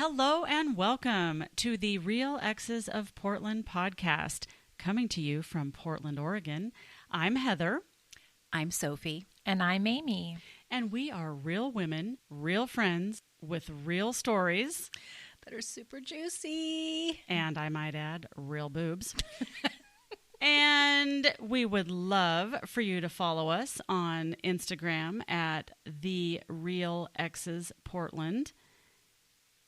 Hello and welcome to the Real Exes of Portland podcast, coming to you from Portland, Oregon. I'm Heather. I'm Sophie. And I'm Amy. And we are real women, real friends with real stories. That are super juicy. And I might add, real boobs. And we would love for you to follow us on Instagram at The Real Exes Portland.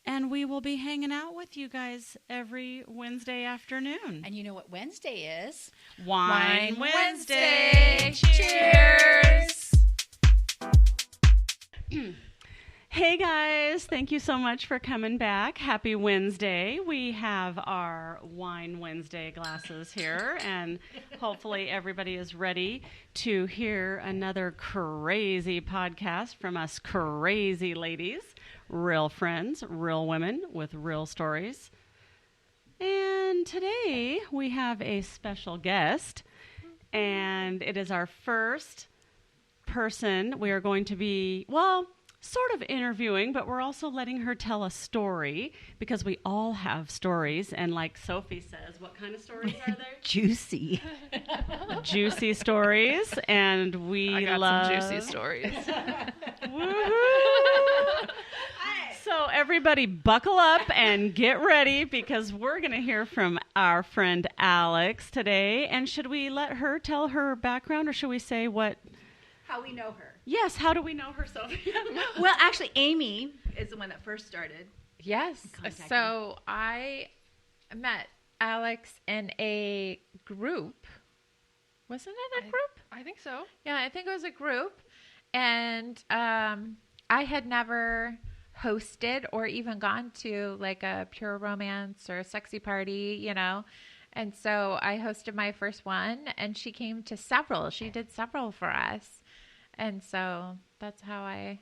And we will be hanging out with you guys every Wednesday afternoon. And you know what Wednesday is? Wine Wednesday. Cheers. Hey guys, thank you so much for coming back. Happy Wednesday. We have our Wine Wednesday glasses here, and hopefully everybody is ready to hear another crazy podcast from us crazy ladies. Real friends, real women with real stories. And today we have a special guest, and it is our first person we are going to be, sort of interviewing, but we're also letting her tell a story because we all have stories. And like Sophie says, what kind of stories are there? Juicy. Juicy stories. And we love some juicy stories. Woohoo! So everybody buckle up and get ready because we're going to hear from our friend Alex today. And should we let her tell her background, or should we say how we know her? Yes, how do we know her, Sophie? Well, actually, Amy is the one that first started. Yes. So I met Alex in a group. Wasn't it a group? I think so. Yeah, I think it was a group. And I had never hosted or even gone to like a pure romance or a sexy party, you know. And so I hosted my first one, and she came to several. She did several for us. And so that's how I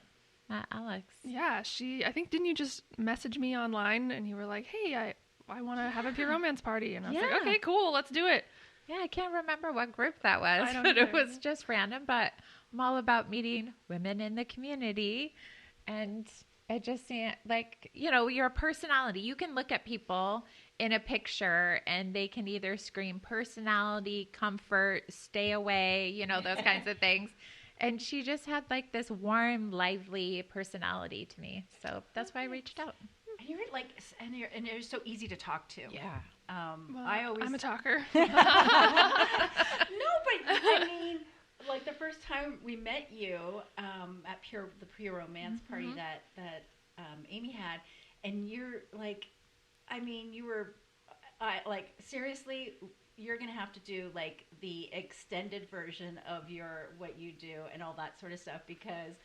met Alex. Yeah, I think, didn't you just message me online and you were like, hey, I want to have a pure romance party. And I was like, okay, cool, let's do it. Yeah, I can't remember what group that was, I don't but either. it was just random. But I'm all about meeting women in the community. And it just seemed like, you know, your personality. You can look at people in a picture and they can either scream personality, comfort, stay away, you know, those kinds of things. And she just had like this warm, lively personality to me. So that's why I reached out. And you're like, and you're so easy to talk to. Yeah. I'm a talker. No, but I mean, like the first time we met you at the pure romance party that Amy had, and you're like, I mean, you were like seriously. You're going to have to do like the extended version of what you do and all that sort of stuff, because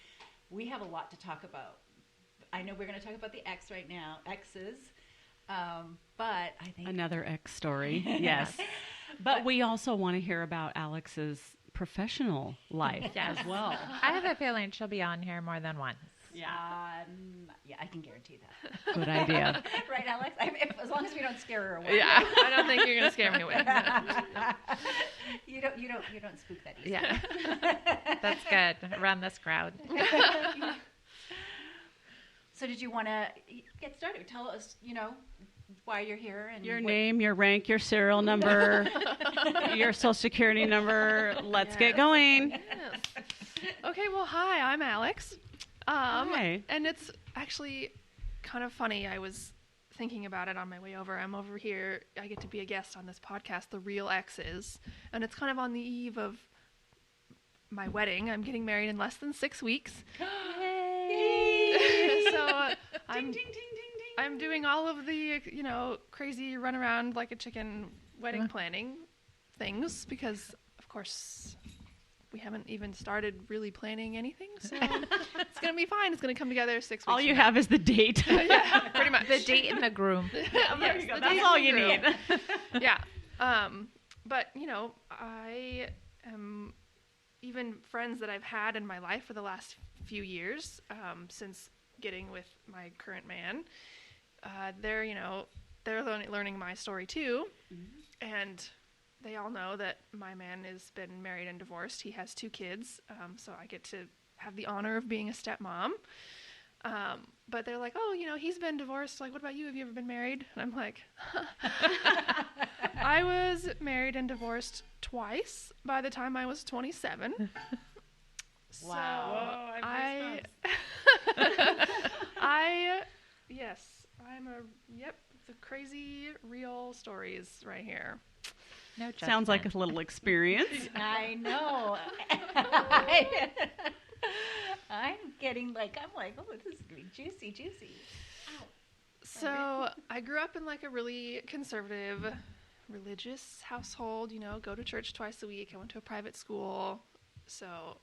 we have a lot to talk about. I know we're going to talk about the exes, but I think another ex story. Yes. But we also want to hear about Alex's professional life as well. I have a feeling she'll be on here more than once. Yeah, I can guarantee that. Good idea. Right, Alex? As long as we don't scare her away. Yeah, I don't think you're going to scare me away. You don't spook that easy. Yeah. That's good. Around this crowd. So did you want to get started? Tell us, why you're here. And your name, your rank, your serial number, your social security number. Let's get going. Yes. Okay, well, hi, I'm Alex. Hi. And it's actually kind of funny. I was thinking about it on my way over. I'm over here. I get to be a guest on this podcast, The Real Exes. And it's kind of on the eve of my wedding. I'm getting married in less than 6 weeks. Yay! So ding, ding, ding, ding, ding. I'm doing all of the, crazy run around like a chicken wedding planning things because, of course, we haven't even started really planning anything. So it's going to be fine. It's going to come together 6 weeks. All you have is the date. Yeah, pretty much. The date and the groom. There you go. That's all you need. Yeah. But, I am even friends that I've had in my life for the last few years, since getting with my current man, they're learning my story too. Mm-hmm. And they all know that my man has been married and divorced. He has 2 kids, so I get to have the honor of being a stepmom. But they're like, oh, he's been divorced. Like, what about you? Have you ever been married? And I'm like, I was married and divorced twice by the time I was 27. Wow. So yes, the crazy real stories right here. No judgment. Sounds like a little experience. I know. I'm like, oh, this is going to be juicy. Ow. So I grew up in like a really conservative, religious household, go to church twice a week. I went to a private school. So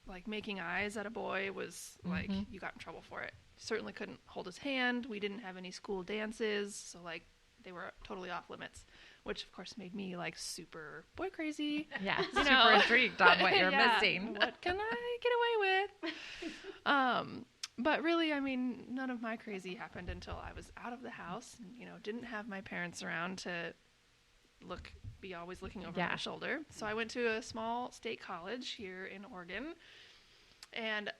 like making eyes at a boy was like, you got in trouble for it. Certainly couldn't hold his hand. We didn't have any school dances. So like they were totally off limits, which of course made me like super boy crazy. Yeah, super intrigued on what you're missing. What can I get away with? But really, I mean, none of my crazy happened until I was out of the house and, didn't have my parents around to be always looking over my shoulder. So I went to a small state college here in Oregon, and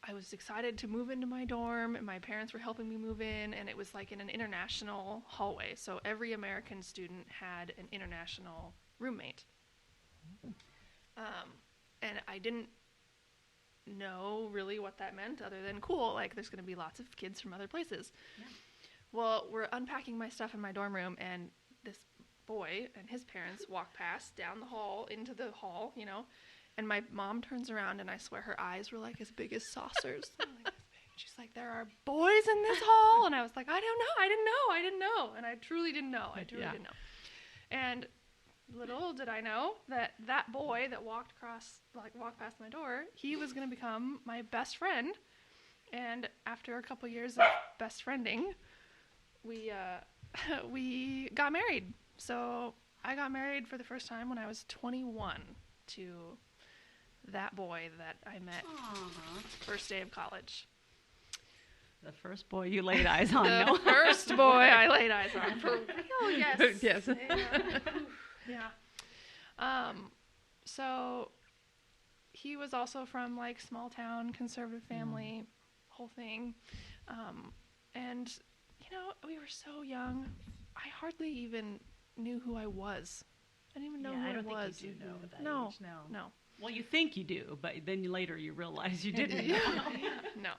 I was excited to move into my dorm, and my parents were helping me move in, and it was like in an international hallway. So every American student had an international roommate. And I didn't know really what that meant other than cool, like there's going to be lots of kids from other places. Yeah. Well, we're unpacking my stuff in my dorm room, and this boy and his parents walk past down the hall into the hall, and my mom turns around, and I swear her eyes were like as big as saucers. Like, she's like, there are boys in this hall, and I was like, I didn't know, and I truly didn't know. Didn't know. And little did I know that boy that walked past my door, he was going to become my best friend. And after a couple years of best friending, we got married. So I got married for the first time when I was 21 to that boy that I met first day of college. The first boy you laid eyes on. The first boy I laid eyes on. For real, yes. Yes. Yeah. So he was also from like small town conservative family, whole thing. And we were so young. I hardly even knew who I was. I didn't even know who I was. I don't think you do know at that age. No. Well, you think you do, but then later you realize you didn't. No.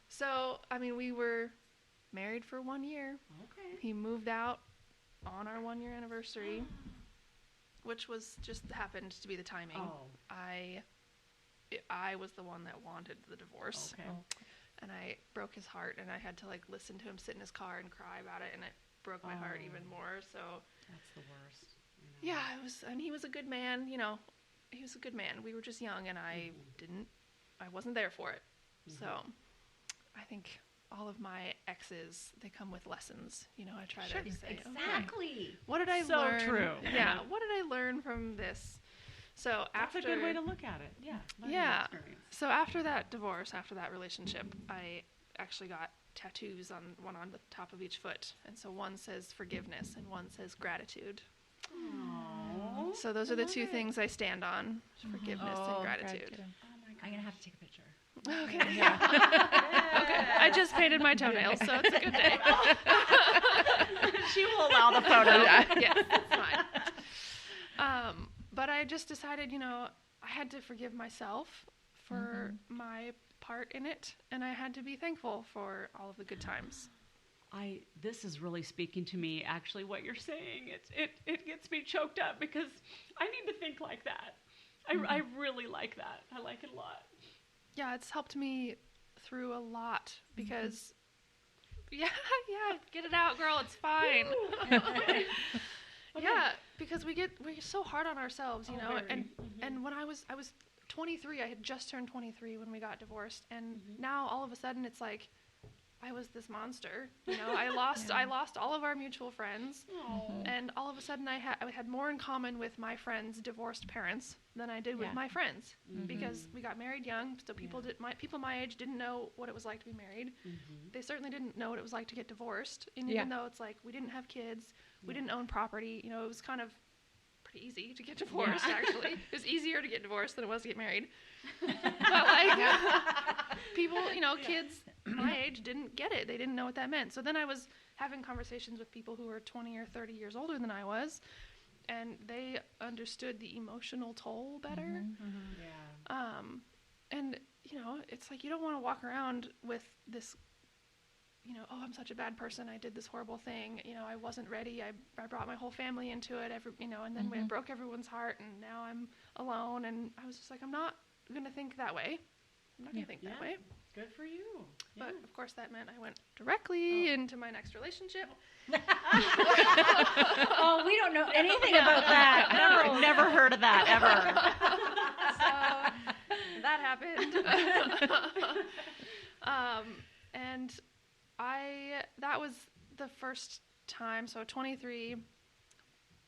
So, I mean, we were married for 1 year. Okay. He moved out on our 1 year anniversary, which was just happened to be the timing. Oh. I was the one that wanted the divorce. Okay. And I broke his heart, and I had to like listen to him sit in his car and cry about it, and it broke my heart even more. So that's the worst. Yeah, it was, and he was a good man. He was a good man. We were just young, and I wasn't there for it. So I think all of my exes, they come with lessons. I try to say, exactly. Okay, what did I learn? So true. Yeah. What did I learn from this? So that's a good way to look at it. Yeah. Yeah. So after that divorce, after that relationship, I actually got tattoos one on the top of each foot. And so one says forgiveness and one says gratitude. Aww. So those are the two things I stand on, forgiveness and gratitude. Oh my God. I'm going to have to take a picture. Okay. Yeah. Okay. I just painted my toenails, so it's a good day. She will allow the photo. Yeah, it's fine. But I just decided, I had to forgive myself for my part in it, and I had to be thankful for all of the good times. This is really speaking to me, actually, what you're saying. It gets me choked up because I need to think like that. I really like that. I like it a lot. Yeah, it's helped me through a lot because, yeah, get it out, girl. It's fine. Okay. Yeah, because we're so hard on ourselves, and when I was 23, I had just turned 23 when we got divorced, and now all of a sudden it's like I was this monster. I lost all of our mutual friends, and all of a sudden I had more in common with my friends' divorced parents than I did with my friends because we got married young. So people my age didn't know what it was like to be married. They certainly didn't know what it was like to get divorced. And even though it's like we didn't have kids, we didn't own property. It was kind of pretty easy to get divorced. Actually, it was easier to get divorced than it was to get married. But like, people people, kids my age didn't get it. They didn't know what that meant. So then I was having conversations with people who were 20 or 30 years older than I was, and they understood the emotional toll better. And, it's like you don't want to walk around with this, oh, I'm such a bad person. I did this horrible thing. I wasn't ready. I brought my whole family into it, and then I broke everyone's heart, and now I'm alone. And I was just like, I'm not going to think that way. I'm not going to think that way. Good for you. But, of course, that meant I went directly into my next relationship. Oh, we don't know anything about that. Never heard of that, ever. So that happened. And that was the first time. So 23,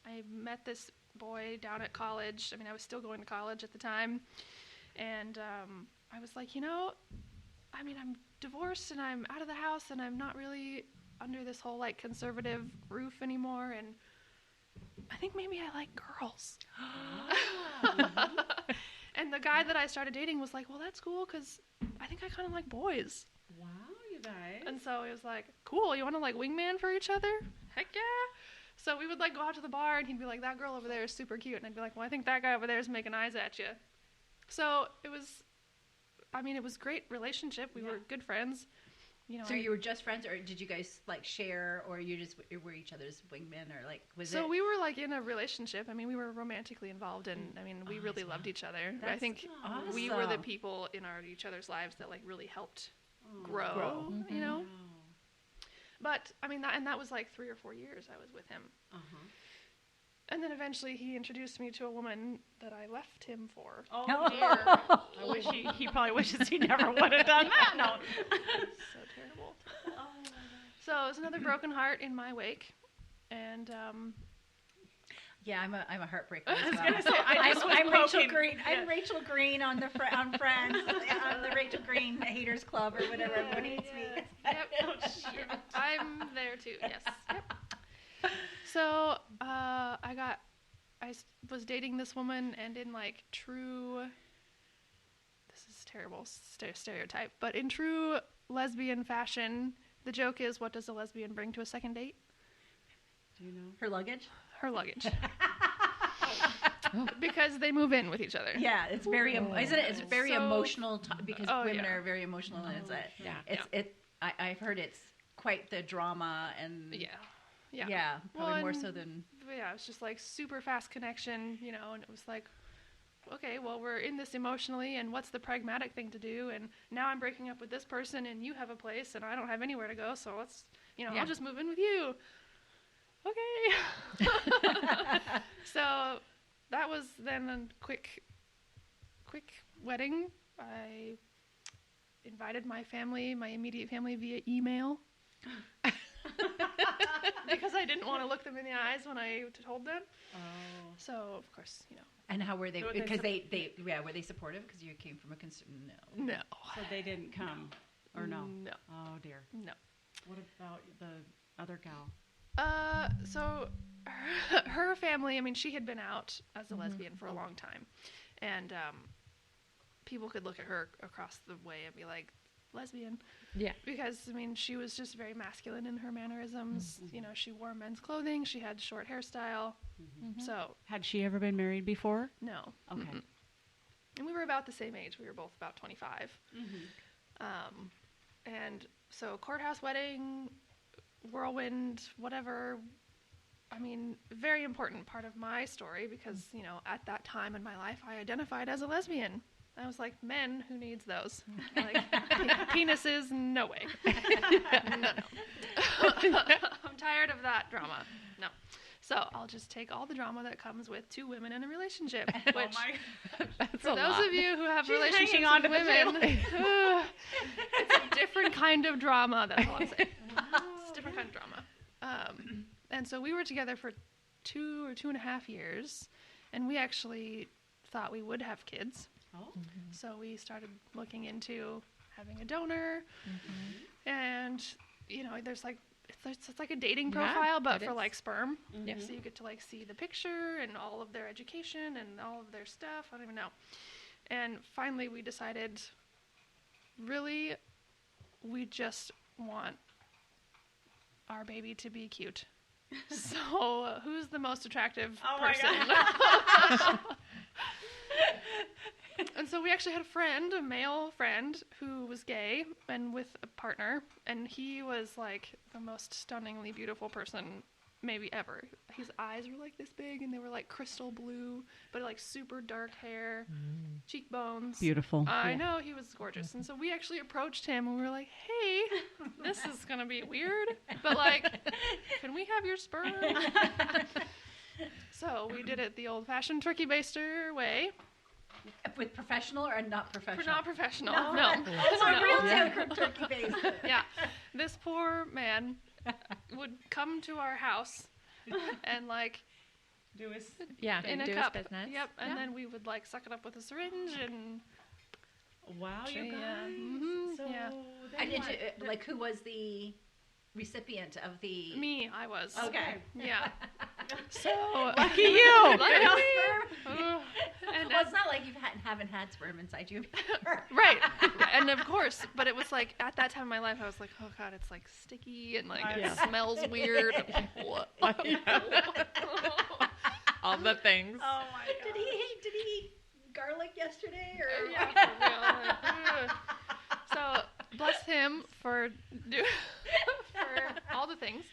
I met this boy down at college. I mean, I was still going to college at the time. And I was like, I'm divorced and I'm out of the house and I'm not really under this whole like conservative roof anymore. And I think maybe I like girls. And the guy that I started dating was like, well, that's cool because I think I kind of like boys. Wow, you guys. And so he was like, cool, you want to like wingman for each other? Heck yeah. So we would like go out to the bar and he'd be like, that girl over there is super cute. And I'd be like, well, I think that guy over there is making eyes at you. So it was great relationship. We were good friends. So you were just friends, or did you guys like share, or you just were each other's wingmen, or like we were like in a relationship. I mean, we were romantically involved, and we really loved each other. I think we were the people in each other's lives that like really helped grow. But I mean, that was like 3 or 4 years I was with him. And then eventually he introduced me to a woman that I left him for. Oh, dear. I wish he probably wishes he never would have done that. No. So terrible. So it was another broken heart in my wake. And yeah, I'm a heartbreaker. I was gonna say I'm Rachel Green. I'm Rachel Green on on Friends, on the Rachel Green Haters Club or whatever. Everyone hates me. Yep. I'm there too. Yes. Yep. So I was dating this woman, and in like true, this is terrible stereotype, but in true lesbian fashion, the joke is, what does a lesbian bring to a second date? Do you know? Her luggage? Her luggage. Because they move in with each other. Yeah, it's very, isn't it? It's very emotional because women are very emotional, and I've heard it's quite the drama and probably more so than. Yeah, it's just like super fast connection, and it was like, okay, well, we're in this emotionally, and what's the pragmatic thing to do? And now I'm breaking up with this person, and you have a place, and I don't have anywhere to go, so let's, I'll just move in with you. Okay. So that was then a quick wedding. I invited my immediate family via email. Because I didn't want to look them in the eyes when I told them. Oh. So, of course, And how were they? Because were they supportive? Because you came from a No. So they didn't come, or no? No. Oh dear. No. What about the other gal? So her family. I mean, she had been out as a lesbian for a long time, and people could look at her across the way and be like, lesbian. Yeah. Because, I mean, she was just very masculine in her mannerisms. Mm-hmm. She wore men's clothing. She had short hairstyle. Mm-hmm. So. Had she ever been married before? No. Okay. Mm-mm. And we were about the same age. We were both about 25. Mm-hmm. And so courthouse wedding, whirlwind, whatever. I mean, very important part of my story because, at that time in my life, I identified as a lesbian. I was like, men, who needs those? Like, penises, no way. No. I'm tired of that drama. No. So I'll just take all the drama that comes with two women in a relationship. Which, for those of you who have relationships with women, it's a different kind of drama. That's all I'm saying. It's a different kind of drama. And so we were together for 2 or 2.5 years, and we actually thought we would have kids. Oh. Mm-hmm. So we started looking into having a donor, and there's like it's like a dating profile, but for like sperm. Mm-hmm. So you get to like see the picture and all of their education and all of their stuff. I don't even know. And finally, we decided really, we just want our baby to be cute. So, who's the most attractive person? And so we actually had a male friend, who was gay and with a partner, and he was like the most stunningly beautiful person maybe ever. His eyes were like this big, and they were like crystal blue, but like super dark hair, cheekbones. Beautiful. I know, he was gorgeous. And so we actually approached him, and we were like, hey, this is going to be weird, but like, can we have your sperm? So we did it the old-fashioned turkey baster way. With professional or not professional? Not professional. No. No. It's a real turkey baster. Yeah. This poor man would come to our house and like Do his in a do cup. his business. Yep. And Yeah. then we would like suck it up with a syringe and wow, you Yeah. guys. Mhm. So Yeah. And did you, like, who was the recipient of the? me, I was. Okay. Yeah. So Lucky you. Lucky No me. sperm? Ugh. And Well, it's not like you haven't had sperm inside you. right. And of course, but it was like at that time in my life, I was like, oh God, it's like sticky and like it smells weird. All the things. Oh my Did he eat garlic yesterday or? Yeah, for real. Like, ugh. So bless him for all the things,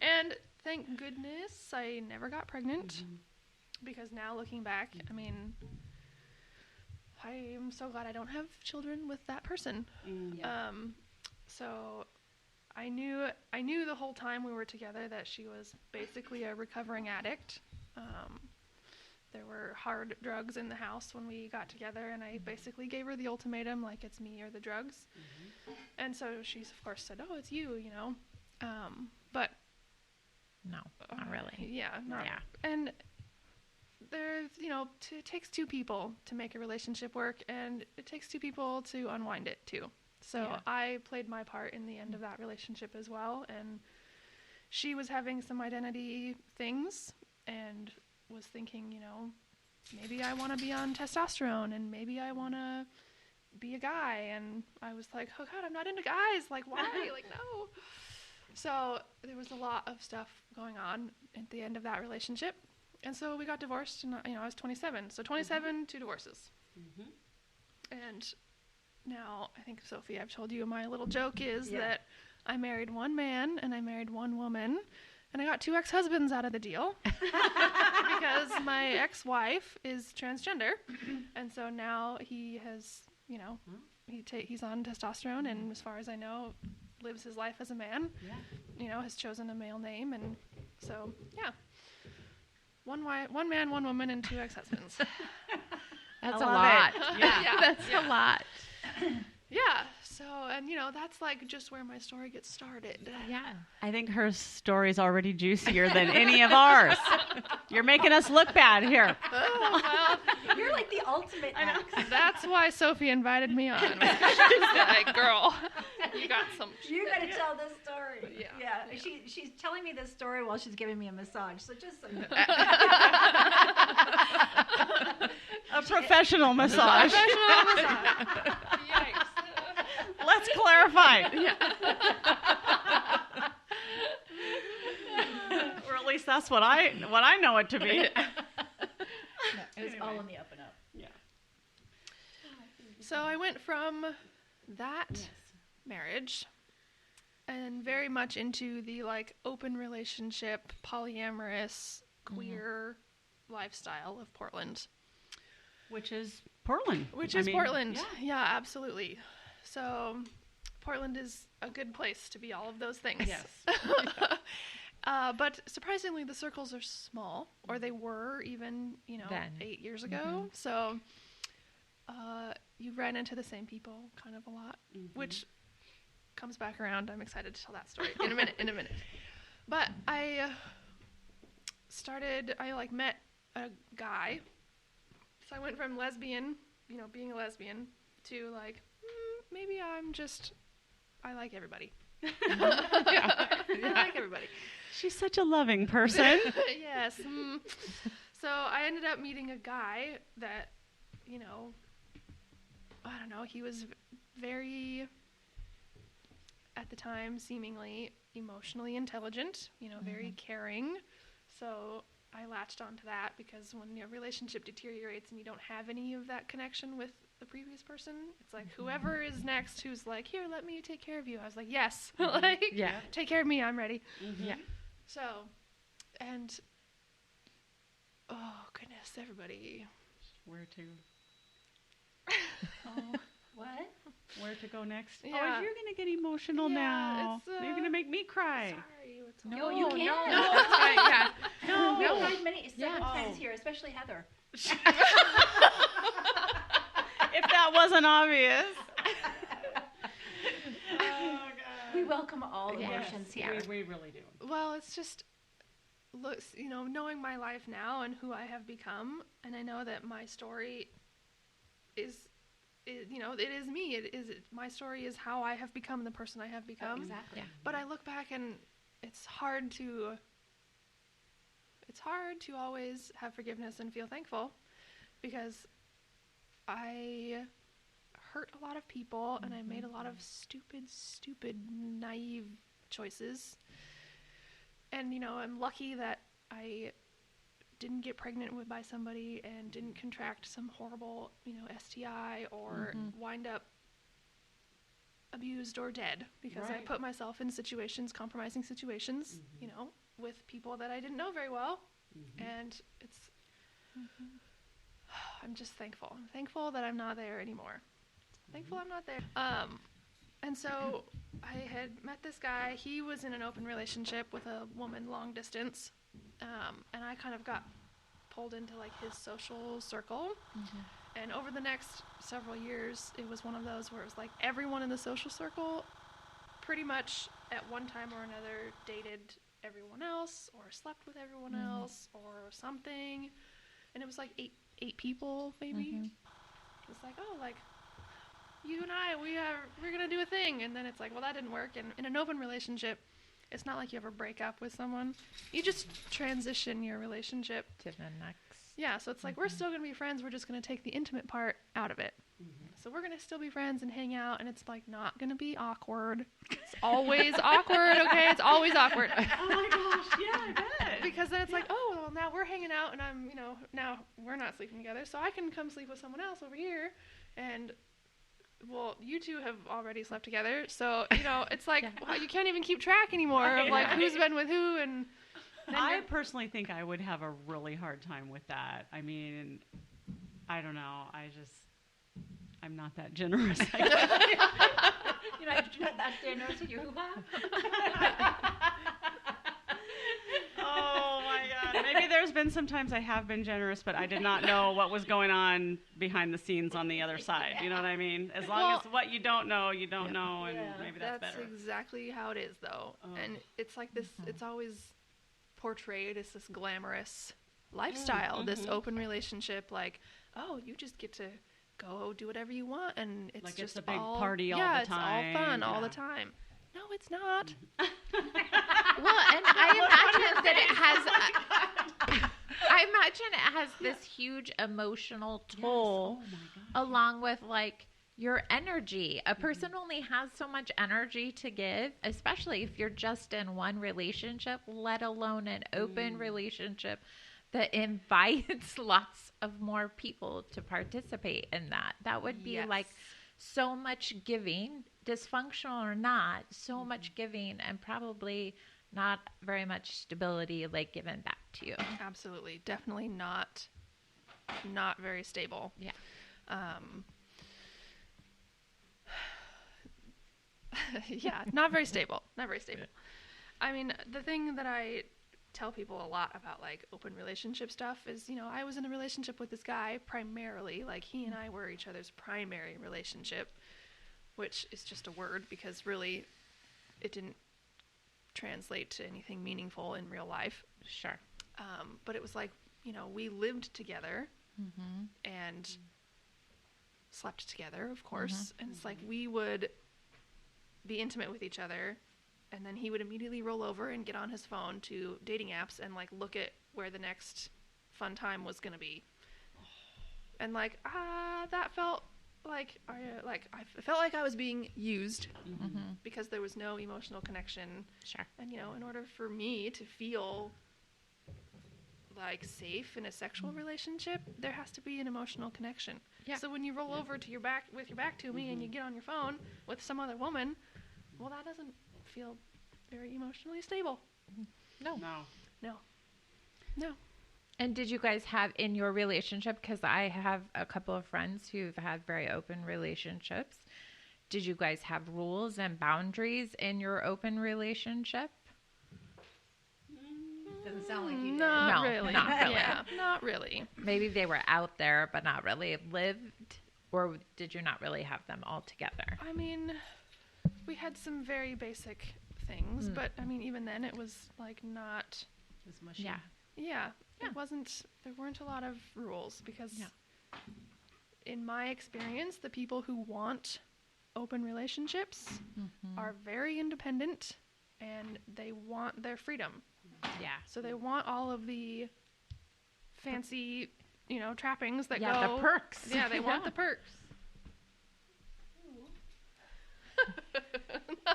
and thank goodness I never got pregnant, because now looking back, I mean, I am so glad I don't have children with that person. Yeah. So I knew the whole time we were together that she was basically a recovering addict. There were hard drugs in the house when we got together, and I basically gave her the ultimatum, like, it's me or the drugs. And so she's, of course, said, oh, it's you, you know. But No, not really. yeah, not. Yeah. And there's, you know, it takes two people to make a relationship work, and it takes two people to unwind it too. So Yeah. I played my part in the end of that relationship as well, and she was having some identity things and was thinking, you know, maybe I want to be on testosterone, and maybe I want to be a guy. And I was like, oh God, I'm not into guys. Like, why? Like, no. So there was a lot of stuff going on at the end of that relationship. And so we got divorced, and, you know, I was 27. So 27, 2 divorces. And now, I think, Sophie, I've told you my little joke is that I married one man and I married one woman, and I got 2 ex-husbands out of the deal because my ex-wife is transgender. And so now he has, you know, he's on testosterone, and as far as I know, lives his life as a man. You know, has chosen a male name, and so, yeah. One man, one woman, and 2 ex-husbands. That's I a love lot. it. Yeah. That's a lot. Yeah. So, and you know, that's like just where my story gets started. Yeah. I think her story's already juicier than any of ours. You're making us look bad here. Oh, well, You're like the ultimate ex. that's why Sophie invited me on. She's like, girl, you got some. You got to tell this story. Yeah. She's telling me this story while she's giving me a massage. So just so you know. A professional massage. Yikes. Let's clarify. Or at least that's what I know it to be. No, it was all in the up and up. Yeah. So I went from that marriage and very much into the like open relationship, polyamorous, queer lifestyle of Portland. Which is Portland. Which I is mean, Portland. yeah. Yeah, absolutely. So Portland is a good place to be all of those things. Yes. But surprisingly, the circles are small, or they were even, you know, Then. 8 years ago. So you ran into the same people kind of a lot, which comes back around. I'm excited to tell that story in a minute. But I met a guy. So I went from lesbian, you know, being a lesbian, to like, maybe I like everybody. I like everybody. She's such a loving person. Yes. So I ended up meeting a guy that, you know, I don't know, he was very, at the time, seemingly emotionally intelligent, very caring. So I latched onto that because when your relationship deteriorates and you don't have any of that connection with the previous person, it's like whoever is next who's like, here, let me take care of you. I was like, yes, take care of me. I'm ready. Yeah. So, and oh goodness, everybody. Where to? Oh, what? Where to go next? Yeah. Oh, you're gonna get emotional Yeah, now. You're gonna make me cry. Sorry, what's No, you can't. No, that's right. Yeah. No. We have tried several Yeah. times here, especially Heather. If that wasn't obvious. Oh God. We welcome all Yes, emotions yeah. here. We really do. Well, it's just looks, knowing my life now and who I have become, and I know that my story is it is me. My story is how I have become the person I have become. Exactly. Yeah. But I look back and it's hard to always have forgiveness and feel thankful because I hurt a lot of people and I made a lot of stupid, naive choices. And, I'm lucky that I didn't get pregnant by somebody and didn't contract some horrible, STI or wind up abused or dead because I Right. put myself in compromising situations, with people that I didn't know very well. And it's, I'm just thankful. I'm thankful that I'm not there anymore. Thankful I'm not there. And so I had met this guy. He was in an open relationship with a woman long distance. And I kind of got pulled into like his social circle. And over the next several years, it was one of those where it was like everyone in the social circle pretty much at one time or another dated everyone else or slept with everyone else or something. And it was like eight people maybe. It's like, oh, like you and I, we're gonna do a thing. And then it's like, well, that didn't work. And in an open relationship, it's not like you ever break up with someone. You just transition your relationship To the next. Yeah, so it's like we're still going to be friends. We're just going to take the intimate part out of it. So we're going to still be friends and hang out, and it's like not going to be awkward. It's always awkward, okay? It's always awkward. Oh my gosh, yeah, I bet. Because then it's like, oh, well, now we're hanging out, and I'm, now we're not sleeping together, so I can come sleep with someone else over here. And, well, you two have already slept together, so, it's like, wow, you can't even keep track anymore of, like, who's been with who, and... I personally think I would have a really hard time with that. I mean, I don't know. I'm not that generous. You're not that generous in your hoo-ha? Oh my God. Maybe there's been some times I have been generous, but I did not know what was going on behind the scenes on the other side. You know what I mean? As long as what you don't know, you don't know, and maybe that's better. That's exactly how it is, though. Oh. And it's like this, it's always portrayed as this glamorous lifestyle, this open relationship, like, oh, you just get to go do whatever you want, and it's like just it's a big all, party all the time. Yeah, it's all fun all the time. No, it's not. Well, and I imagine that it has. I imagine it has this huge emotional toll, Yes. Oh my gosh. along with like your energy. A person only has so much energy to give, especially if you're just in one relationship, let alone an open relationship that invites lots of more people to participate in that. That would be like so much giving, dysfunctional or not, so much giving, and probably not very much stability like given back to you. Absolutely. Definitely not very stable. Yeah. Yeah, not very stable. Not very stable. I mean, the thing that I tell people a lot about like open relationship stuff is, I was in a relationship with this guy primarily, like he and I were each other's primary relationship, which is just a word because really it didn't translate to anything meaningful in real life. Sure. But it was like, we lived together and slept together, of course. And it's like we would be intimate with each other, and then he would immediately roll over and get on his phone to dating apps and like look at where the next fun time was going to be. And like, that felt I felt like I was being used Mm-hmm. because there was no emotional connection. Sure. And, in order for me to feel like safe in a sexual relationship, there has to be an emotional connection. Yeah. So when you roll over to your back to me and you get on your phone with some other woman, well, that doesn't feel very emotionally stable. No. No. And did you guys have in your relationship, because I have a couple of friends who've had very open relationships, did you guys have rules and boundaries in your open relationship? Doesn't sound like you did. Not No, really. not really. Yeah, not really. Maybe they were out there, but not really lived, or did you not really have them all together? I mean, we had some very basic things, but I mean, even then, it was like not. It was mushy. Yeah. Yeah, Yeah. There weren't a lot of rules because, Yeah. in my experience, the people who want open relationships are very independent, and they want their freedom. Yeah. So they want all of the fancy, trappings that Yeah, go. the perks. Yeah, they want the perks.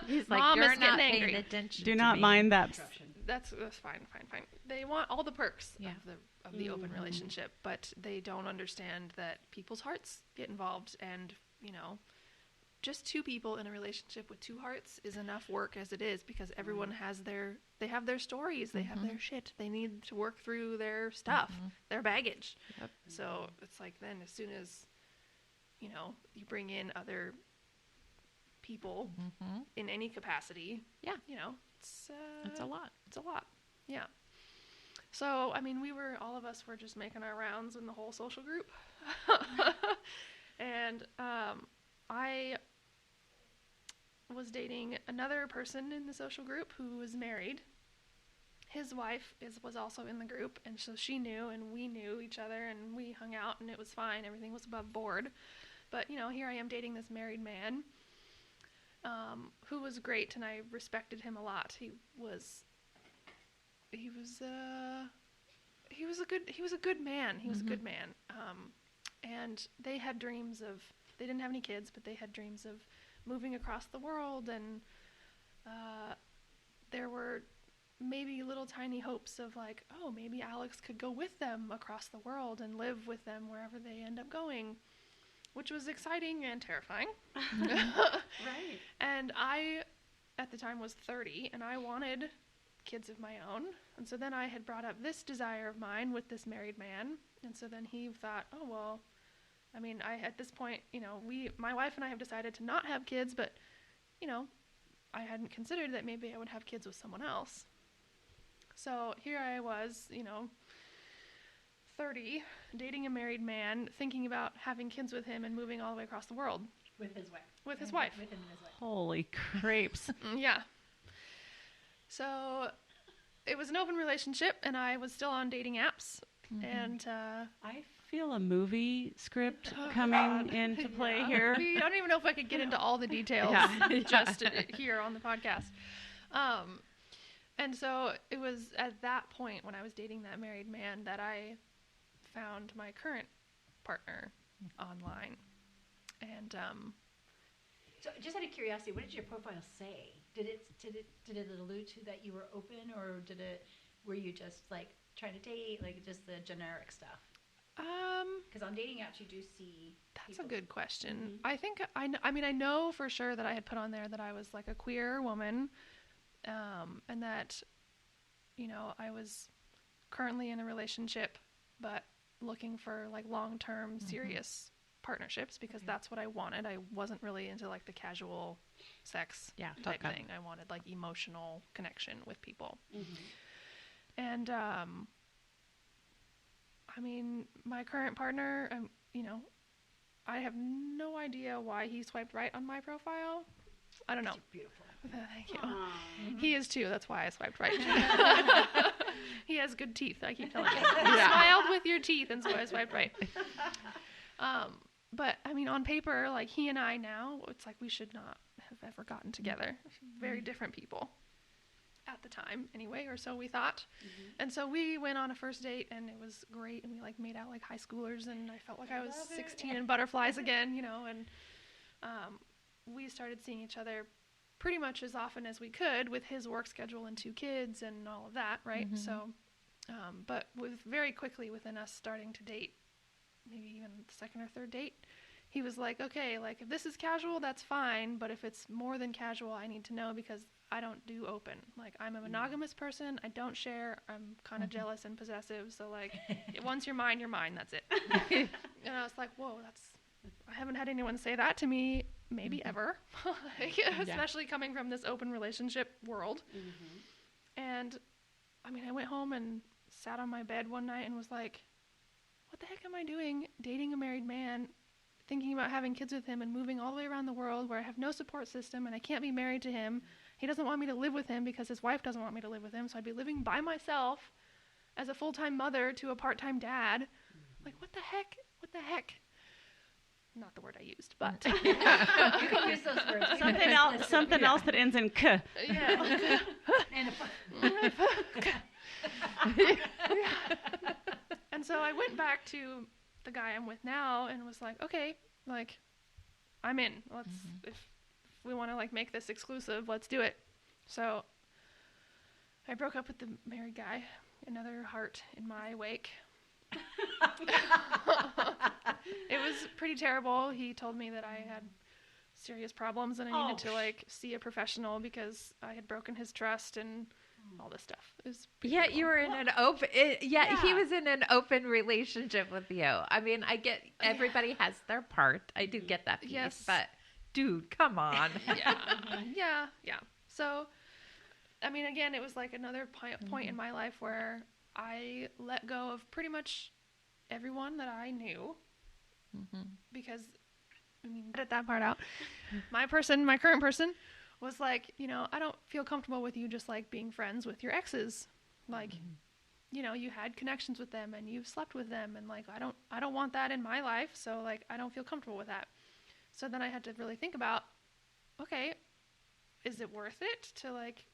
He's like, Mom you're is not getting paying angry. attention Do to not me. mind that. That's fine. They want all the perks Yeah. of the open relationship, but they don't understand that people's hearts get involved, and just two people in a relationship with two hearts is enough work as it is, because everyone has their stories, they have their shit, they need to work through their stuff, their baggage. Yep. So it's like, then as soon as you bring in other people in any capacity, Yeah. it's a lot. It's a lot. Yeah. So, I mean, all of us were just making our rounds in the whole social group. And I was dating another person in the social group who was married. His wife was also in the group, and so she knew, and we knew each other, and we hung out, and it was fine. Everything was above board. But, here I am dating this married man who was great, and I respected him a lot. He was a good man. He was a good man. And they had dreams of, they didn't have any kids, but they had dreams of moving across the world, and there were maybe little tiny hopes of like, oh, maybe Alex could go with them across the world and live with them wherever they end up going, which was exciting and terrifying. Right. And I, at the time, was 30, and I wanted kids of my own. And so then I had brought up this desire of mine with this married man. And so then he thought, oh, well, I mean, at this point, my wife and I have decided to not have kids, but, I hadn't considered that maybe I would have kids with someone else. So here I was, 30, dating a married man, thinking about having kids with him and moving all the way across the world. With his wife. With his wife. With him and his wife. Holy crepes. Yeah. So it was an open relationship, and I was still on dating apps. And I feel a movie script coming into play here. I don't even know if I could get into all the details just here on the podcast. And so it was at that point when I was dating that married man that I found my current partner online. And So, just out of curiosity, what did your profile say? Did it allude to that you were open, or were you just like trying to date, like just the generic stuff? Because on dating apps you do see. That's a good question. I think I know for sure that I had put on there that I was like a queer woman, and that I was currently in a relationship, but looking for like long-term serious partnerships, because that's what I wanted. I wasn't really into like the casual sex type thing. I wanted like emotional connection with people. And I mean, my current partner, I have no idea why he swiped right on my profile. I don't know. Beautiful. Thank you. He is too. That's why I swiped right. He has good teeth. I keep telling you. You smiled with your teeth, and so I swiped right. But I mean, on paper, like he and I now, it's like we should not have ever gotten together. Very different people. at the time anyway, or so we thought. And so we went on a first date, and it was great, and we like made out like high schoolers, and I felt like I was 16 and butterflies again, you know, and we started seeing each other pretty much as often as we could with his work schedule and 2 kids and all of that, right? So but with very quickly within us starting to date, maybe even the second or third date, he was like, okay, like if this is casual, that's fine, but if it's more than casual, I need to know, because I don't do open. Like, I'm a monogamous person. I don't share. I'm kind of jealous and possessive. So, like, once you're mine, that's it. And I was like, whoa, I haven't had anyone say that to me, maybe ever. Like, especially coming from this open relationship world. And, I mean, I went home and sat on my bed one night and was like, what the heck am I doing dating a married man, thinking about having kids with him and moving all the way around the world where I have no support system and I can't be married to him. He doesn't want me to live with him because his wife doesn't want me to live with him. So I'd be living by myself as a full-time mother to a part-time dad. Like, what the heck? What the heck? Not the word I used, but You can use those words. Something else that ends in k. yeah. And And so I went back to the guy I'm with now and was like, okay, like, I'm in. Let's if we want to like make this exclusive, let's do it. So I broke up with the married guy. Another heart in my wake. It was pretty terrible. He told me that I had serious problems and I needed to like see a professional because I had broken his trust and all this stuff. It was Yeah, you were in an open. He was in an open relationship with you. I mean, I get everybody has their part. I do get that piece, Yes. but dude, come on. Yeah. So, I mean, again, it was like another point in my life where I let go of pretty much everyone that I knew because, I mean, edit that part out. My current person was like, you know, I don't feel comfortable with you just like being friends with your exes. Like, you know, you had connections with them and you've slept with them, and like, I don't want that in my life. So like, I don't feel comfortable with that. So then I had to really think about, okay, is it worth it to like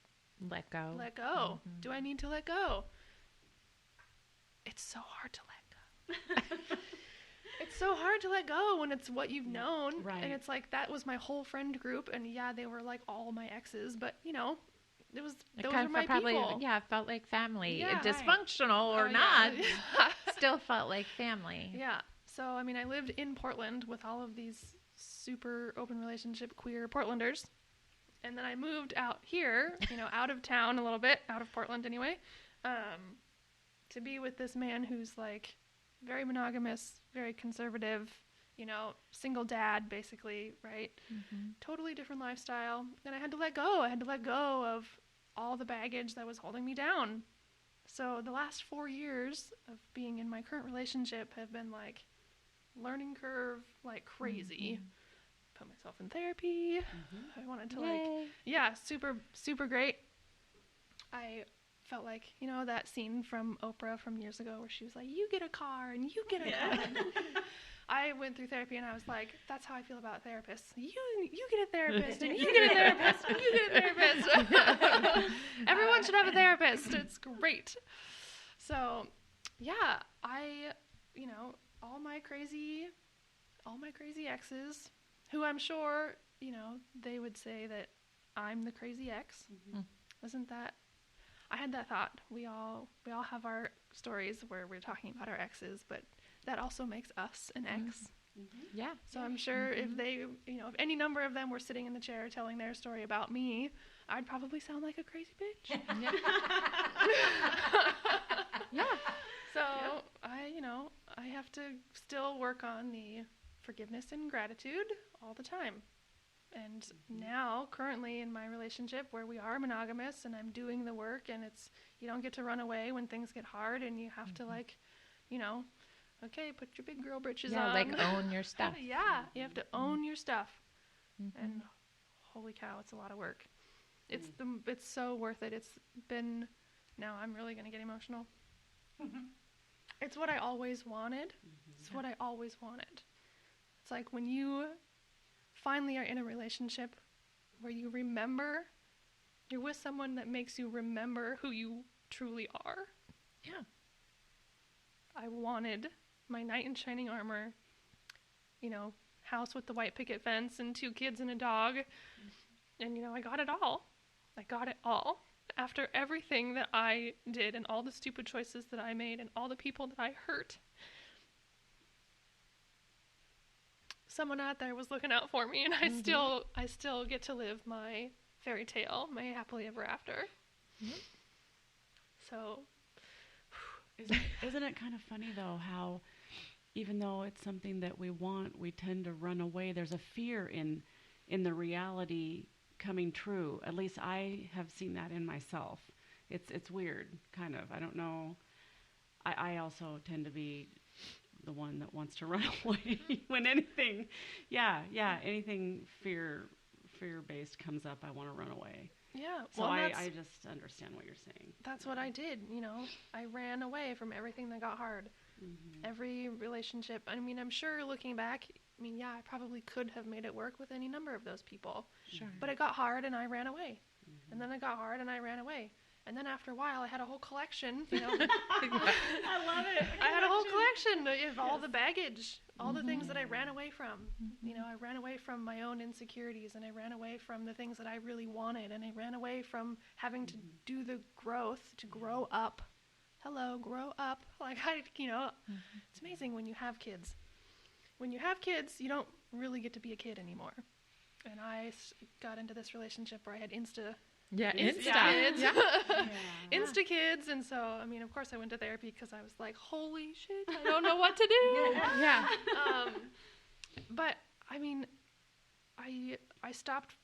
Let go. Do I need to let go? It's so hard to let go. It's so hard to let go when it's what you've known. Right. And it's like, that was my whole friend group. And yeah, they were like all my exes, but you know, those were my people. Yeah, felt like family. Yeah, Dysfunctional or not, still felt like family. Yeah. So, I mean, I lived in Portland with all of these super open relationship queer Portlanders. And then I moved out here, you know, out of town a little bit, out of Portland anyway, to be with this man who's like very monogamous, very conservative, you know, single dad basically, right? Totally different lifestyle. And I had to let go. I had to let go of all the baggage that was holding me down. So the last 4 years of being in my current relationship have been like learning curve like crazy. Put myself in therapy. I wanted to super, super great. I felt like, you know, that scene from Oprah from years ago where she was like, you get a car and you get a car. I went through therapy and I was like, that's how I feel about therapists. You get a therapist and you get a therapist and you get a therapist. Everyone should have a therapist. It's great. So, yeah, you know, all my crazy exes, who I'm sure, you know, they would say that I'm the crazy ex. Wasn't that? I had that thought. We all have our stories where we're talking about our exes, but that also makes us an ex. Yeah. So I'm sure if they, you know, if any number of them were sitting in the chair telling their story about me, I'd probably sound like a crazy bitch. Yeah. So I have to still work on the forgiveness and gratitude all the time. And now, currently in my relationship where we are monogamous and I'm doing the work, and it's, you don't get to run away when things get hard, and you have to like, you know, okay, put your big girl britches on. Yeah, like own your stuff. Yeah, you have to own your stuff. And holy cow, it's a lot of work. It's so worth it. It's been, now I'm really going to get emotional. It's what I always wanted. It's what I always wanted. It's like when you finally are in a relationship where you remember You're with someone that makes you remember who you truly are. Yeah. I wanted my knight in shining armor, house with the white picket fence and 2 kids and a dog. And, I got it all. I got it all. After everything that I did and all the stupid choices that I made and all the people that I hurt, someone out there was looking out for me, and I still get to live my fairy tale, my happily ever after. Mm-hmm. So, Isn't it kind of funny, though, how even though it's something that we want, we tend to run away. There's a fear in the reality coming true. At least I have seen that in myself. It's weird, kind of. I don't know. I also tend to be the one that wants to run away when anything fear-based comes up. I want to run away. yeah. So Well, I just understand what you're saying. that's what I did, I ran away from everything that got hard. Mm-hmm. Every relationship. I mean, I'm sure looking back, I probably could have made it work with any number of those people. Sure. But it got hard and I ran away. Mm-hmm. And then it got hard and I ran away. And then after a while, I had a whole collection, I love it. I had a whole collection of all the baggage, all the things that I ran away from. I ran away from my own insecurities, and I ran away from the things that I really wanted, and I ran away from having to do the growth, to grow up. Hello, grow up. It's amazing when you have kids. When you have kids, you don't really get to be a kid anymore. And I got into this relationship where I had Insta kids. Yeah. Insta kids. And so, of course I went to therapy because I was like, holy shit, I don't know what to do. Yeah. But, I stopped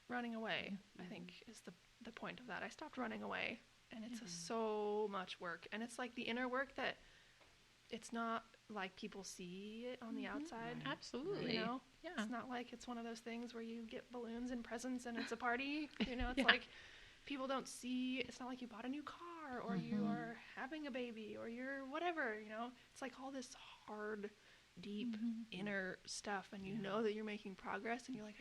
running away, I think is the point of that. I stopped running away. And it's so much work. And it's like the inner work that it's not like people see it on the outside. Absolutely. Yeah. Yeah. It's not like it's one of those things where you get balloons and presents and it's a party. It's like people don't see. It's not like you bought a new car or you are having a baby or you're whatever, It's like all this hard, deep inner stuff. And you know that you're making progress and you're like,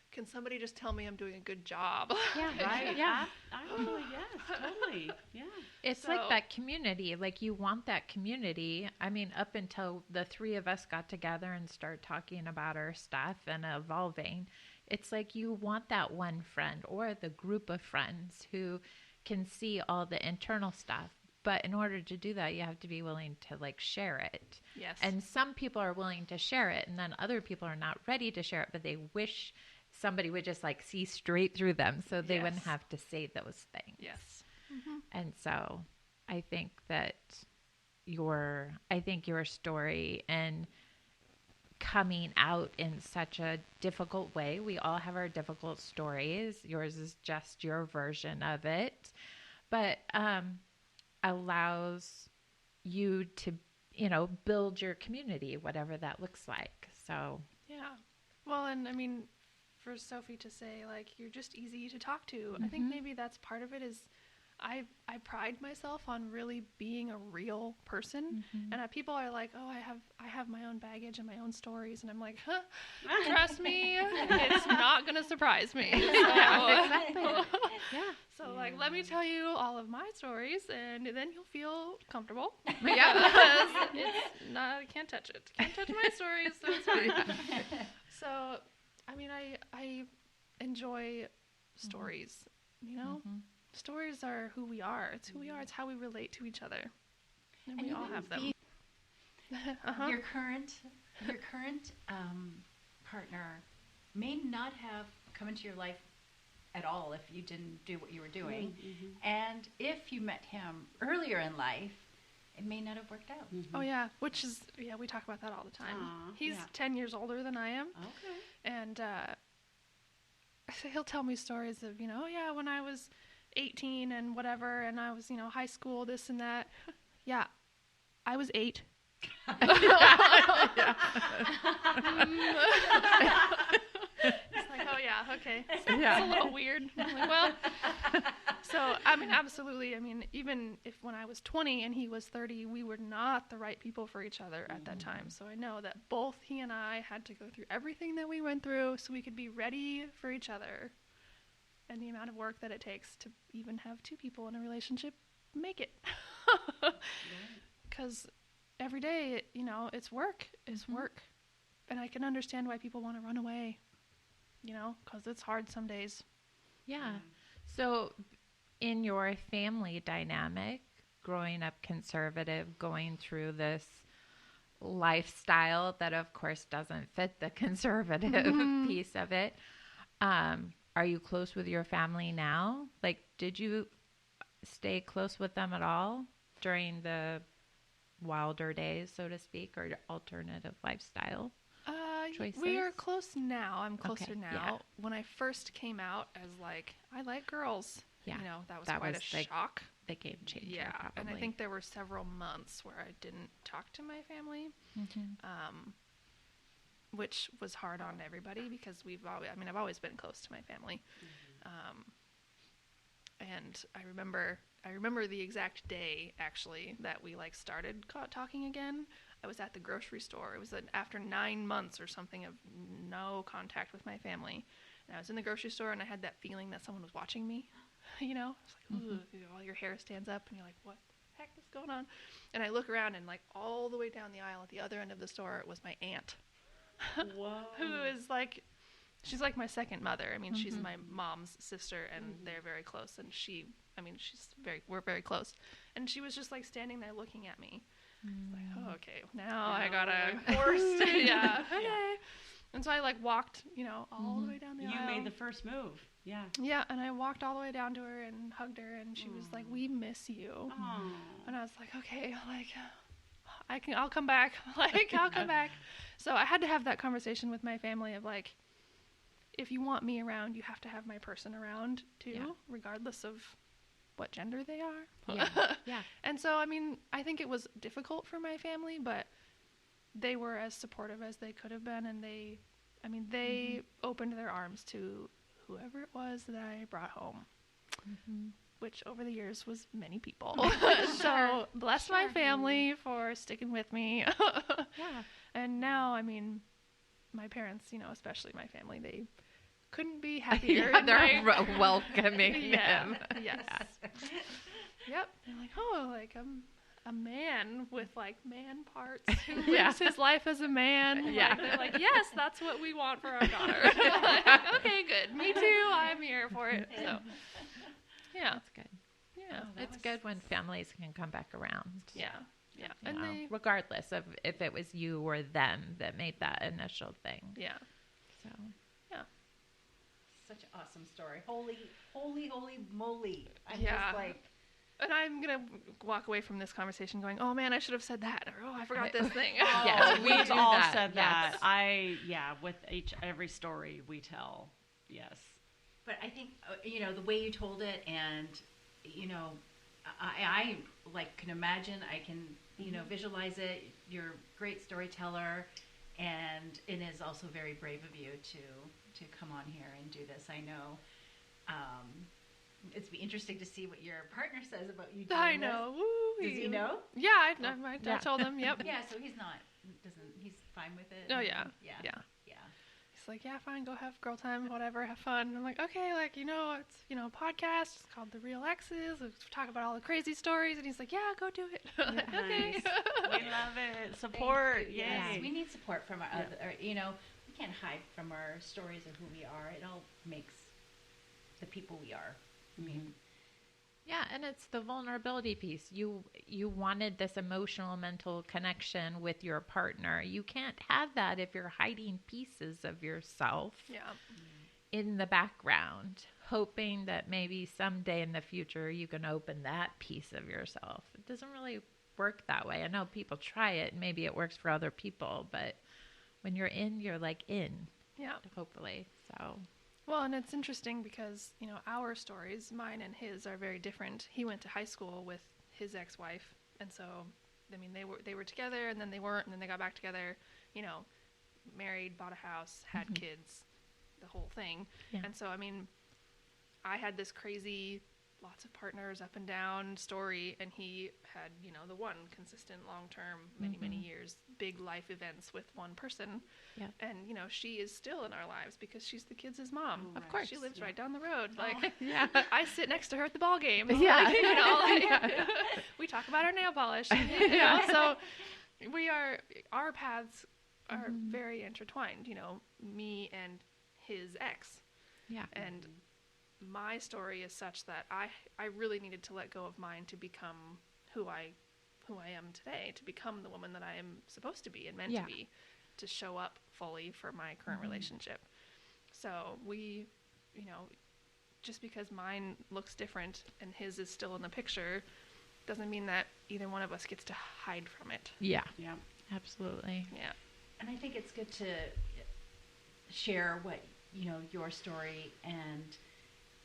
can somebody just tell me I'm doing a good job? Yeah. Right. Yeah. Actually, yes, totally. Yeah. It's like that community. Like you want that community. Up until the 3 of us got together and started talking about our stuff and evolving, it's like you want that one friend or the group of friends who can see all the internal stuff. But in order to do that, you have to be willing to share it. Yes. And some people are willing to share it, and then other people are not ready to share it, but they wish somebody would just see straight through them so they wouldn't have to say those things. Yes. And so I think that your story and coming out in such a difficult way, we all have our difficult stories. Yours is just your version of it, but allows you to, build your community, whatever that looks like. So, yeah. Well, and for Sofie to say you're just easy to talk to. I think maybe that's part of it is I pride myself on really being a real person, and people are like, oh, I have my own baggage and my own stories, and I'm like, huh, trust me, it's not gonna surprise me. So, exactly. So let me tell you all of my stories, and then you'll feel comfortable. Yeah. Because it's not, I can't touch it. Can't touch my stories, so it's fine. So. I enjoy stories, Stories are who we are. It's who we are. It's how we relate to each other. And we all have them. Your current partner may not have come into your life at all if you didn't do what you were doing. And if you met him earlier in life, it may not have worked out. Oh, yeah. Which is, we talk about that all the time. He's 10 years older than I am. Okay. And so he'll tell me stories of, when I was 18 and whatever, and I was, high school, this and that. Yeah, I was 8. It's like, oh, yeah, okay. It's a little weird. I'm like, well, so, absolutely. Even if when I was 20 and he was 30, we were not the right people for each other at that time. So I know that both he and I had to go through everything that we went through so we could be ready for each other and the amount of work that it takes to even have two people in a relationship make it. Because every day, it's work. It's work. And I can understand why people want to run away, because it's hard some days. Yeah. So in your family dynamic, growing up conservative, going through this lifestyle that of course doesn't fit the conservative piece of it, are you close with your family now? Like, did you stay close with them at all during the wilder days, so to speak, or alternative lifestyle choices? We are close now. I'm closer Okay, now. yeah. When I first came out as like, I like girls, Yeah, that was that quite was a shock. the game changer. Yeah, probably. and I think there were several months where I didn't talk to my family, which was hard on everybody because I've always been close to my family. And I remember the exact day actually that we like started talking again. I was at the grocery store. It was after 9 months or something of no contact with my family. And I was in the grocery store and I had that feeling that someone was watching me. It's like, ooh, all your hair stands up and you're like, what the heck is going on? And I look around and like all the way down the aisle at the other end of the store was my aunt. Whoa. Who is like, she's like my second mother. I mean, she's my mom's sister and they're very close. And we're very close. And she was just like standing there looking at me. Like, oh, okay, now I gotta forced. Yeah, okay. And so I like walked, all the way down the aisle. You made the first move. Yeah. Yeah, and I walked all the way down to her and hugged her, and she was like, "We miss you." Oh. And I was like, "Okay, like, I'll come back. Like, I'll come back." So I had to have that conversation with my family of like, if you want me around, you have to have my person around too, regardless of what gender they are. Yeah. And so, I mean, I think it was difficult for my family, but they were as supportive as they could have been, and they opened their arms to whoever it was that I brought home, which over the years was many people. So bless my family for sticking with me. Yeah. And now, I mean, my parents, especially my family, they couldn't be happier. Yeah, they're welcoming him. Yes. Yep. They're like, oh, like I'm a man with like man parts who lives his life as a man. Yeah. Like, they're like, yes, that's what we want for our daughter. Like, okay, good. Me too. I'm here for it. So, yeah. That's good. Yeah. It's good when families can come back around. Yeah. Yeah. You And know, they, regardless of if it was you or them that made that initial thing. yeah. So Such an awesome story. Holy moly. I'm Yeah. just like, And I'm going to walk away from this conversation going, oh man, I should have said that. Or, oh, I forgot this thing. Yes, we We've do all that. said Yes. that. With every story we tell. Yes. but I think, the way you told it and, I like can imagine, I can, visualize it. You're a great storyteller and it is also very brave of you to come on here and do this. I know, it'd be interesting to see what your partner says about you doing I know. this. Woo. Does he know? Yeah, I told him. Yep. Yeah, so he's fine with it. Oh, yeah. Yeah. Yeah. Yeah. He's like, yeah, fine, go have girl time, whatever, have fun. I'm like, okay, like, it's, a podcast. It's called The Real Exes. We talk about all the crazy stories. And he's like, yeah, go do it. I'm like, okay. We love it. Support. Thank you. Yay. Yes, we need support from our other, we can't hide from our stories of who we are. It all makes the people we are. I mean, yeah, and it's the vulnerability piece. You wanted this emotional, mental connection with your partner. You can't have that if you're hiding pieces of yourself Yeah. in the background, hoping that maybe someday in the future you can open that piece of yourself. It doesn't really work that way. I know people try it, and maybe it works for other people, but when you're in, you're like in, Yeah. hopefully. So, Well, and it's interesting because, our stories, mine and his, are very different. He went to high school with his ex-wife. And so, I mean, they were together and then they weren't, and then they got back together, married, bought a house, had kids, the whole thing. Yeah. And so, I mean, I had this crazy lots of partners up and down story, and he had, you know, the one consistent long-term, many years, big life events with one person. Yeah. And, you know, she is still in our lives because she's the kids' mom. Oh, Of course. She lives right down the road. Like, Yeah. I sit next to her at the ball game. Yeah. Like, you know, like, we talk about our nail polish. You know, so our paths are very intertwined, you know, me and his ex. Yeah. And my story is such that I really needed to let go of mine to become who I am today, to become the woman that I am supposed to be and meant to be, to show up fully for my current relationship. So we, you know, just because mine looks different and his is still in the picture doesn't mean that either one of us gets to hide from it. Yeah. Yeah. Absolutely. Yeah. And I think it's good to share what, you know, your story, and,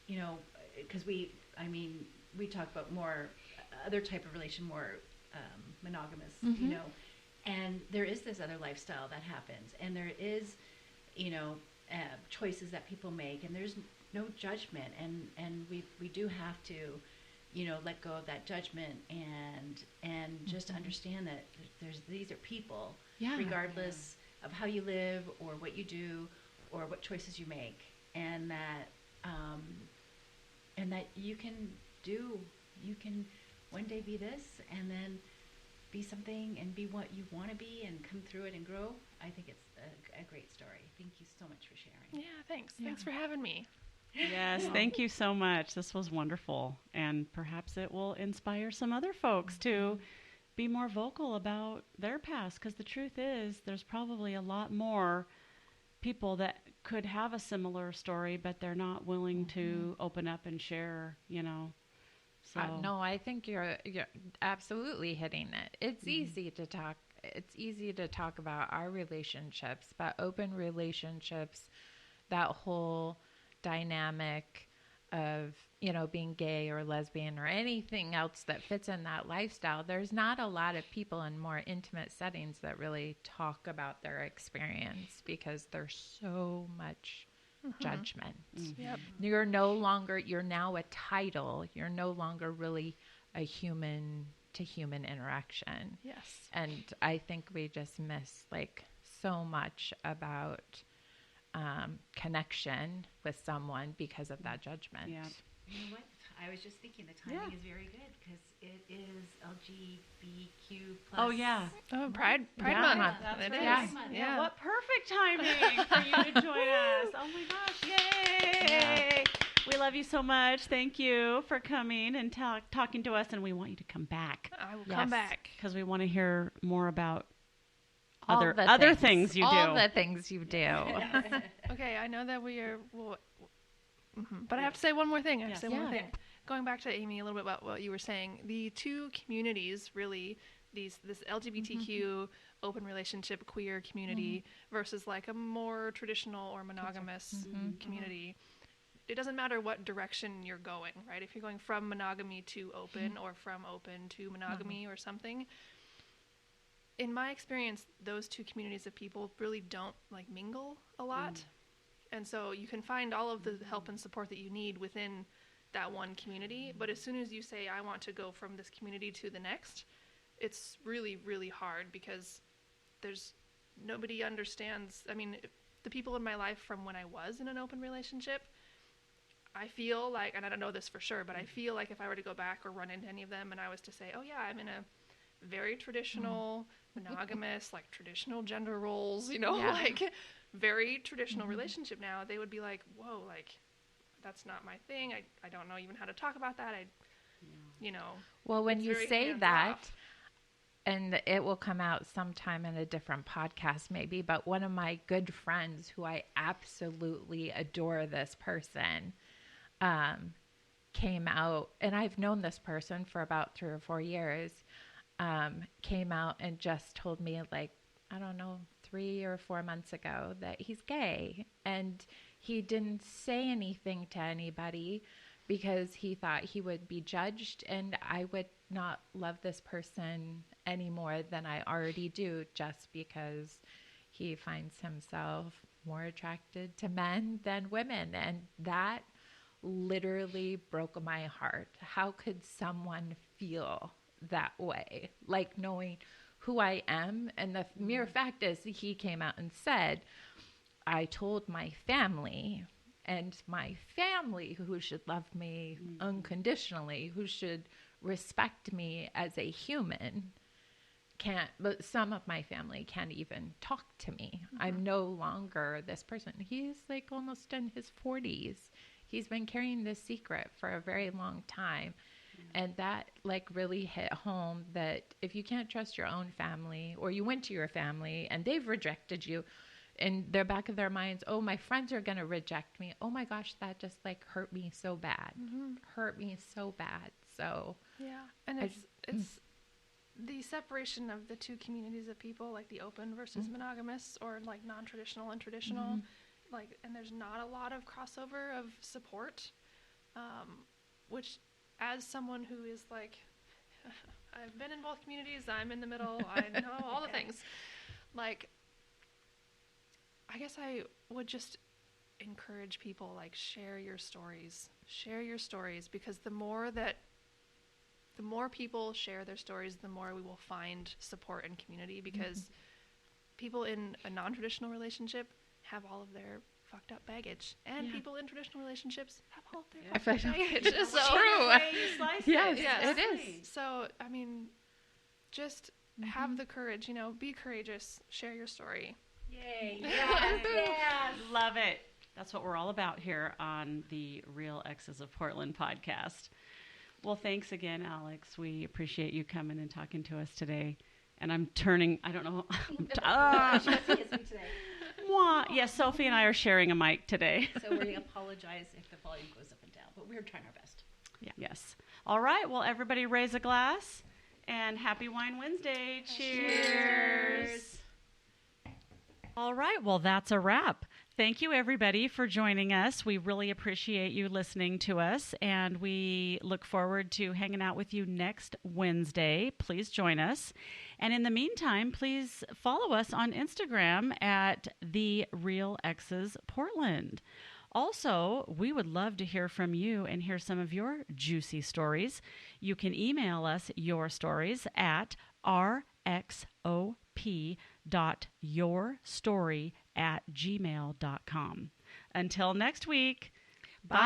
you know, because we talk about more other type of relation, more monogamous, you know, and there is this other lifestyle that happens, and there is, you know, choices that people make, and there's no judgment, and we do have to, you know, let go of that judgment and just understand that these are people, regardless of how you live or what you do or what choices you make, and that you can one day be this and then be something and be what you want to be and come through it and grow. I think it's a great story. Thank you so much for sharing. Yeah, thanks. Thanks for having me. Yes, thank you so much. This was wonderful. And perhaps it will inspire some other folks to be more vocal about their past, because the truth is there's probably a lot more people that could have a similar story, but they're not willing to open up and share, you know. So No, I think you're absolutely hitting it. It's easy to talk. It's easy to talk about our relationships, but open relationships, that whole dynamic of, you know, being gay or lesbian or anything else that fits in that lifestyle, there's not a lot of people in more intimate settings that really talk about their experience because there's so much judgment. Yep. You're now a title. You're no longer really a human to human interaction. Yes. And I think we just miss like so much about connection with someone because of that judgment. Yeah. You know what? I was just thinking the timing is very good because it is LGBTQ plus. Oh yeah. Oh, Pride Yeah. Month. That's It right. is. Pride Month. Yeah. What perfect timing for you to join us. Oh my gosh. Yay. We love you so much. Thank you for coming and talking to us, and we want you to come back I will Yes. come back. because we want to hear more about All other the things you do. All the things you do. Okay, I know that we are. Well, but I have to say one more thing. I have to say one more thing. Going back to Amy a little bit about what you were saying, the two communities really, this LGBTQ open relationship queer community versus like a more traditional or monogamous community. It doesn't matter what direction you're going, right? If you're going from monogamy to open or from open to monogamy or something. In my experience, those two communities of people really don't like mingle a lot. And so you can find all of the help and support that you need within that one community. But as soon as you say, I want to go from this community to the next, it's really, really hard because nobody understands. I mean, the people in my life from when I was in an open relationship, I feel like, and I don't know this for sure, but I feel like if I were to go back or run into any of them and I was to say, oh yeah, I'm in a very traditional, monogamous, like traditional gender roles, you know, like very traditional relationship now, they would be like, whoa, like that's not my thing. I don't know even how to talk about that. You know. Well, when it's you very say hands that, off. and it will come out sometime in a different podcast maybe, but one of my good friends who I absolutely adore, this person, came out, and I've known this person for about 3 or 4 years, came out and just told me, like, I don't know, 3 or 4 months ago that he's gay. And he didn't say anything to anybody because he thought he would be judged and I would not love this person any more than I already do, just because he finds himself more attracted to men than women. And that literally broke my heart. How could someone feel that way? Like knowing who I am. And the mere fact is, he came out and said, I told my family, and my family, who should love me unconditionally, who should respect me as a human, can't, but some of my family can't even talk to me. I'm no longer this person. He's like almost in his 40s. He's been carrying this secret for a very long time. And that like really hit home, that if you can't trust your own family, or you went to your family and they've rejected you, in their back of their minds, oh, my friends are going to reject me. Oh my gosh, that just like hurt me so bad. Hurt me so bad. So yeah, and it's the separation of the two communities of people, like the open versus monogamous, or like non-traditional and traditional. Like, and there's not a lot of crossover of support, which, as someone who is like, I've been in both communities, I'm in the middle, I know all the things. Like, I guess I would just encourage people, like, share your stories, because the more people share their stories, the more we will find support and community, because people in a non-traditional relationship have all of their fucked up baggage, and people in traditional relationships have all of their fucked up baggage. It's true. Yes, it is. So, I mean, just have the courage, be courageous, share your story. Yay. Yes. Love it. That's what we're all about here on the Real Exes of Portland podcast. Well, thanks again, Alex. We appreciate you coming and talking to us today. And I'm turning, I don't know. Yes, Sophie and I are sharing a mic today. So we're going to apologize if the volume goes up and down, but we're trying our best. Yeah. Yes. All right. Well, everybody raise a glass, and happy Wine Wednesday. Cheers. All right. Well, that's a wrap. Thank you, everybody, for joining us. We really appreciate you listening to us, and we look forward to hanging out with you next Wednesday. Please join us. And in the meantime, please follow us on Instagram at The Real Exes Portland. Also, we would love to hear from you and hear some of your juicy stories. You can email us your stories at rxop.yourstory@gmail.com. Until next week, bye.